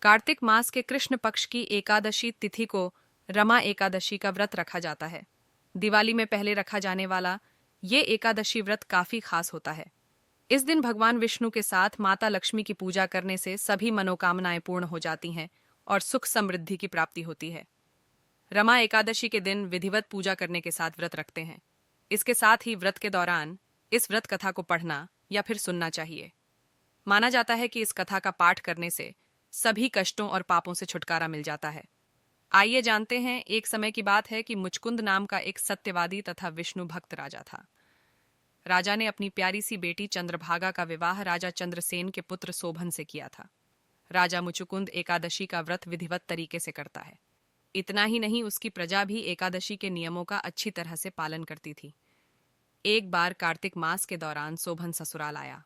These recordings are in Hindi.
कार्तिक मास के कृष्ण पक्ष की एकादशी तिथि को रमा एकादशी का व्रत रखा जाता है। दिवाली में पहले रखा जाने वाला ये एकादशी व्रत काफी खास होता है। इस दिन भगवान विष्णु के साथ माता लक्ष्मी की पूजा करने से सभी मनोकामनाएं पूर्ण हो जाती हैं और सुख समृद्धि की प्राप्ति होती है। रमा एकादशी के दिन विधिवत पूजा करने के साथ व्रत रखते हैं। इसके साथ ही व्रत के दौरान इस व्रत कथा को पढ़ना या फिर सुनना चाहिए। माना जाता है कि इस कथा का पाठ करने से सभी कष्टों और पापों से छुटकारा मिल जाता है। आइए जानते हैं। एक समय की बात है कि मुचकुंद नाम का एक सत्यवादी तथा विष्णु भक्त राजा था। राजा ने अपनी प्यारी सी बेटी चंद्रभागा का विवाह राजा चंद्रसेन के पुत्र शोभन से किया था। राजा मुचुकुंद एकादशी का व्रत विधिवत तरीके से करता है। इतना ही नहीं, उसकी प्रजा भी एकादशी के नियमों का अच्छी तरह से पालन करती थी। एक बार कार्तिक मास के दौरान शोभन ससुराल आया।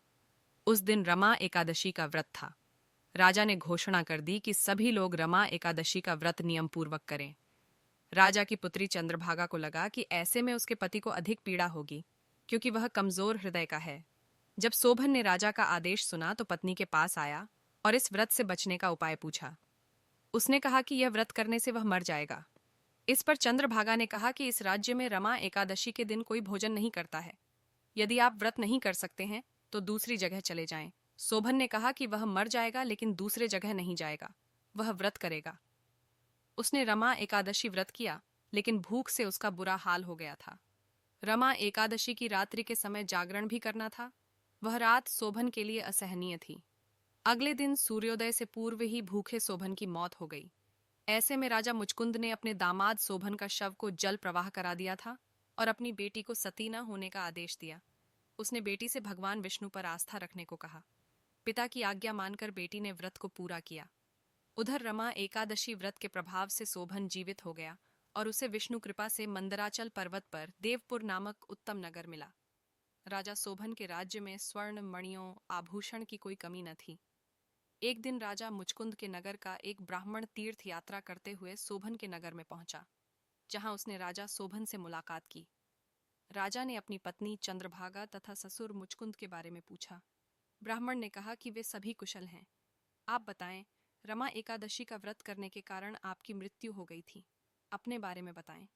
उस दिन रमा एकादशी का व्रत था। राजा ने घोषणा कर दी कि सभी लोग रमा एकादशी का व्रत नियम पूर्वक करें। राजा की पुत्री चंद्रभागा को लगा कि ऐसे में उसके पति को अधिक पीड़ा होगी, क्योंकि वह कमजोर हृदय का है। जब शोभन ने राजा का आदेश सुना तो पत्नी के पास आया और इस व्रत से बचने का उपाय पूछा। उसने कहा कि यह व्रत करने से वह मर जाएगा। इस पर चंद्रभागा ने कहा कि इस राज्य में रमा एकादशी के दिन कोई भोजन नहीं करता है। यदि आप व्रत नहीं कर सकते हैं तो दूसरी जगह चले जाएं। शोभन ने कहा कि वह मर जाएगा लेकिन दूसरे जगह नहीं जाएगा, वह व्रत करेगा। उसने रमा एकादशी व्रत किया, लेकिन भूख से उसका बुरा हाल हो गया था। रमा एकादशी की रात्रि के समय जागरण भी करना था। वह रात शोभन के लिए असहनीय थी। अगले दिन सूर्योदय से पूर्व ही भूखे शोभन की मौत हो गई। ऐसे में राजा मुचकुंद ने अपने दामाद शोभन का शव को जल प्रवाह करा दिया था और अपनी बेटी को सती न होने का आदेश दिया। उसने बेटी से भगवान विष्णु पर आस्था रखने को कहा। पिता की आज्ञा मानकर बेटी ने व्रत को पूरा किया। उधर रमा एकादशी व्रत के प्रभाव से शोभन जीवित हो गया और उसे विष्णु कृपा से मंदराचल पर्वत पर देवपुर नामक उत्तम नगर मिला। राजा शोभन के राज्य में स्वर्ण, मणियों, आभूषण की कोई कमी न थी। एक दिन राजा मुचकुंद के नगर का एक ब्राह्मण तीर्थ यात्रा करते हुए शोभन के नगर में पहुंचा, जहां उसने राजा शोभन से मुलाकात की। राजा ने अपनी पत्नी चंद्रभागा तथा ससुर मुचकुंद के बारे में पूछा। ब्राह्मण ने कहा कि वे सभी कुशल हैं। आप बताएं, रमा एकादशी का व्रत करने के कारण आपकी मृत्यु हो गई थी। अपने बारे में बताएं।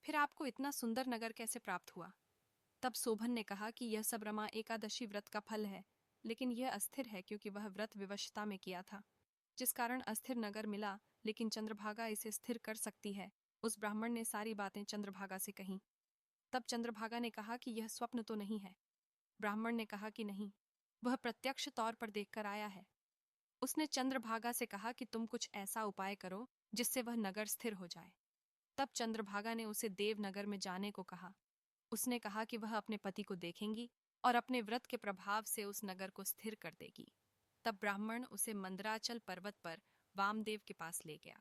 फिर आपको इतना सुंदर नगर कैसे प्राप्त हुआ? तब शोभन ने कहा कि यह सब रमा एकादशी व्रत का फल है, लेकिन यह अस्थिर है क्योंकि वह व्रत विवशता में किया था, जिस कारण अस्थिर नगर मिला। लेकिन चंद्रभागा इसे स्थिर कर सकती है। उस ब्राह्मण ने सारी बातें चंद्रभागा से कहीं। तब चंद्रभागा ने कहा कि यह स्वप्न तो नहीं है। ब्राह्मण ने कहा कि नहीं, वह प्रत्यक्ष तौर पर देखकर आया है। उसने चंद्रभागा से कहा कि तुम कुछ ऐसा उपाय करो जिससे वह नगर स्थिर हो जाए। तब चंद्रभागा ने उसे देवनगर में जाने को कहा। उसने कहा कि वह अपने पति को देखेंगी और अपने व्रत के प्रभाव से उस नगर को स्थिर कर देगी। तब ब्राह्मण उसे मंदराचल पर्वत पर वामदेव के पास ले गया।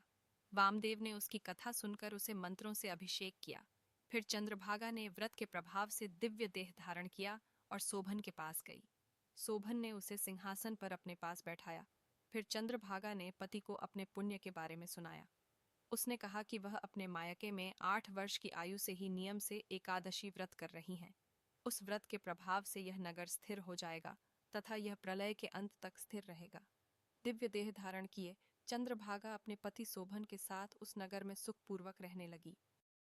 वामदेव ने उसकी कथा सुनकर उसे मंत्रों से अभिषेक किया। फिर चंद्रभागा ने व्रत के प्रभाव से दिव्य देह धारण किया और शोभन के पास गई। शोभन ने उसे सिंहासन पर अपने पास बैठाया। फिर चंद्रभागा ने पति को अपने पुण्य के बारे में सुनाया। उसने कहा कि वह अपने मायके में 8 वर्ष की आयु से ही नियम से एकादशी व्रत कर रही हैं। उस व्रत के प्रभाव से यह नगर स्थिर हो जाएगा तथा यह प्रलय के अंत तक स्थिर रहेगा। दिव्य देह धारण किए चंद्रभागा अपने पति शोभन के साथ उस नगर में सुखपूर्वक रहने लगी।